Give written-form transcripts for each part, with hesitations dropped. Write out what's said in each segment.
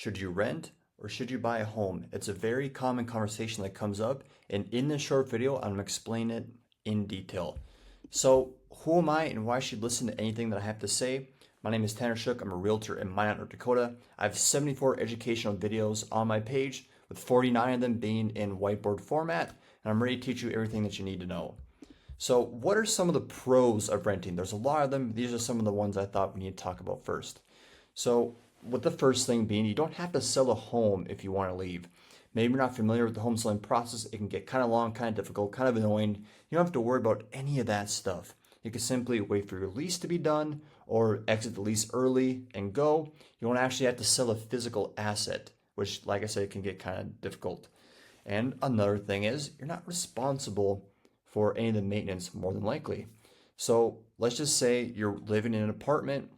Should you rent or should you buy a home? It's a very common conversation that comes up, and in this short video, I'm gonna explain it in detail. So, who am I and why should you listen to anything that I have to say? My name is Tanner Shook. I'm a realtor in Minot, North Dakota. I have 74 educational videos on my page, with 49 of them being in whiteboard format, and I'm ready to teach you everything that you need to know. So, what are some of the pros of renting? There's a lot of them. These are some of the ones I thought we need to talk about first. So, with the first thing being, you don't have to sell a home if you want to leave. Maybe you're not familiar with the home selling process. It can get kind of long, kind of difficult, kind of annoying. You don't have to worry about any of that stuff. You can simply wait for your lease to be done or exit the lease early and go. You don't actually have to sell a physical asset, which, like I said, can get kind of difficult. And another thing is, you're not responsible for any of the maintenance, more than likely. So let's just say you're living in an apartment,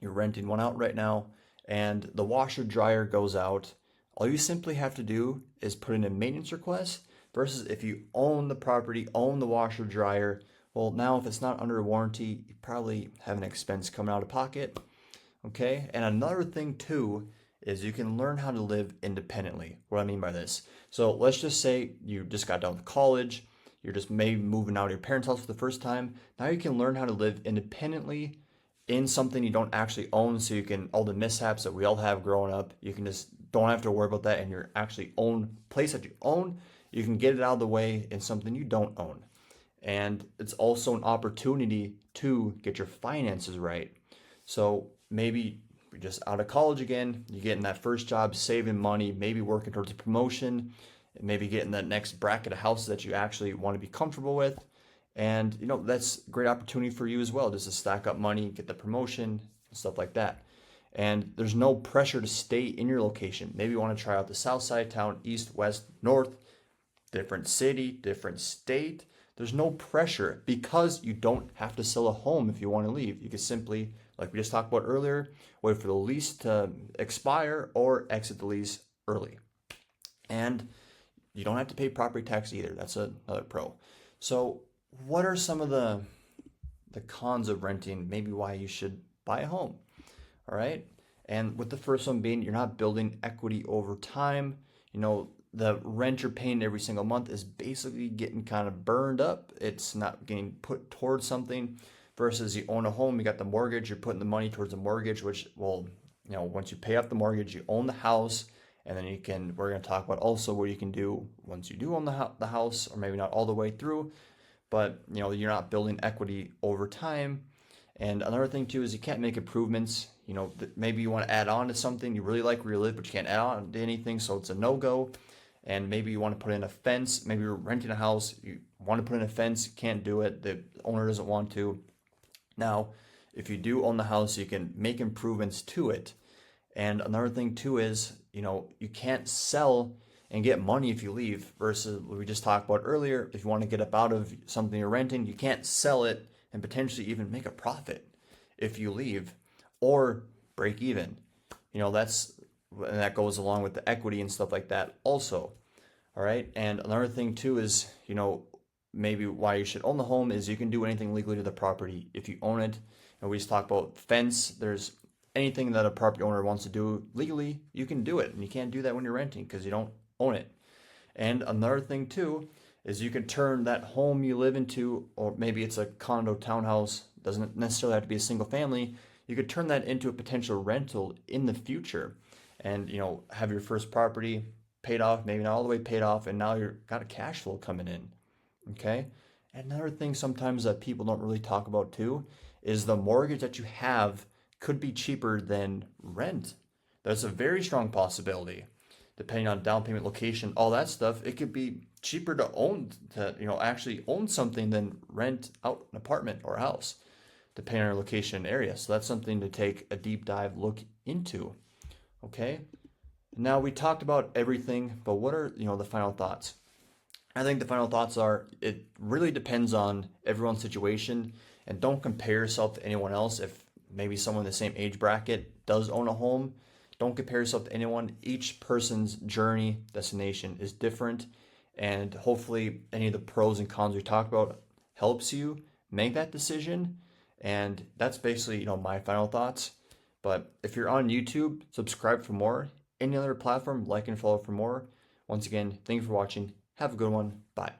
you're renting one out right now, and the washer dryer goes out. All you simply have to do is put in a maintenance request, versus if you own the property, own the washer dryer. Well, now if it's not under warranty, you probably have an expense coming out of pocket. Okay, and another thing too is you can learn how to live independently. What I mean by this, so let's just say you just got done with college, you're just maybe moving out of your parents' house for the first time. Now you can learn how to live independently in something you don't actually own, so you can, all the mishaps that we all have growing up, you can just don't have to worry about that in your actually own place that you own. You can get it out of the way in something you don't own. And it's also an opportunity to get your finances right. So maybe you're just out of college again, you're getting that first job, saving money, maybe working towards a promotion, maybe getting that next bracket of houses that you actually want to be comfortable with. And that's a great opportunity for you as well, just to stack up money, get the promotion, and stuff like that. And there's no pressure to stay in your location. Maybe you want to try out the south side of town, east, west, north, different city, different state. There's no pressure because you don't have to sell a home if you want to leave. You can simply, like we just talked about earlier, wait for the lease to expire or exit the lease early. And you don't have to pay property tax either. That's another pro. So what are some of the cons of renting? Maybe why you should buy a home. All right. And with the first one being, you're not building equity over time. The rent you're paying every single month is basically getting kind of burned up. It's not getting put towards something, versus you own a home, you got the mortgage, you're putting the money towards the mortgage, which, well, once you pay off the mortgage, you own the house. And then we're going to talk about also what you can do once you do own the house, or maybe not all the way through, but you're not building equity over time. And another thing too is you can't make improvements. Maybe you want to add on to something, you really like where you live, but you can't add on to anything, so it's a no-go. And maybe you want to put in a fence. Maybe you're renting a house, you want to put in a fence, you can't do it, the owner doesn't want to. Now, if you do own the house, you can make improvements to it. And another thing too is, you can't sell and get money if you leave, versus what we just talked about earlier. If you want to get up out of something you're renting, you can't sell it and potentially even make a profit if you leave, or break even. And that goes along with the equity and stuff like that also. All right. And another thing too is, maybe why you should own the home is you can do anything legally to the property if you own it. And we just talked about fence. There's anything that a property owner wants to do legally, you can do it. And you can't do that when you're renting because you don't own it. And another thing too is you can turn that home you live into, or maybe it's a condo townhouse, doesn't necessarily have to be a single family. You could turn that into a potential rental in the future, and have your first property paid off, maybe not all the way paid off, and now you've got a cash flow coming in. Okay. And another thing sometimes that people don't really talk about too is the mortgage that you have could be cheaper than rent. That's a very strong possibility. Depending on down payment, location, all that stuff, it could be cheaper to actually own something than rent out an apartment or a house, depending on your location and area. So that's something to take a deep dive look into. Okay. Now we talked about everything, but what are the final thoughts? I think the final thoughts are, it really depends on everyone's situation, and don't compare yourself to anyone else. If maybe someone in the same age bracket does own a home, don't compare yourself to anyone. Each person's journey, destination is different, and hopefully any of the pros and cons we talked about helps you make that decision. And that's basically my final thoughts. But if you're on YouTube, subscribe for more. any other platform, like and follow for more. Once again, thank you for watching. Have a good one. Bye.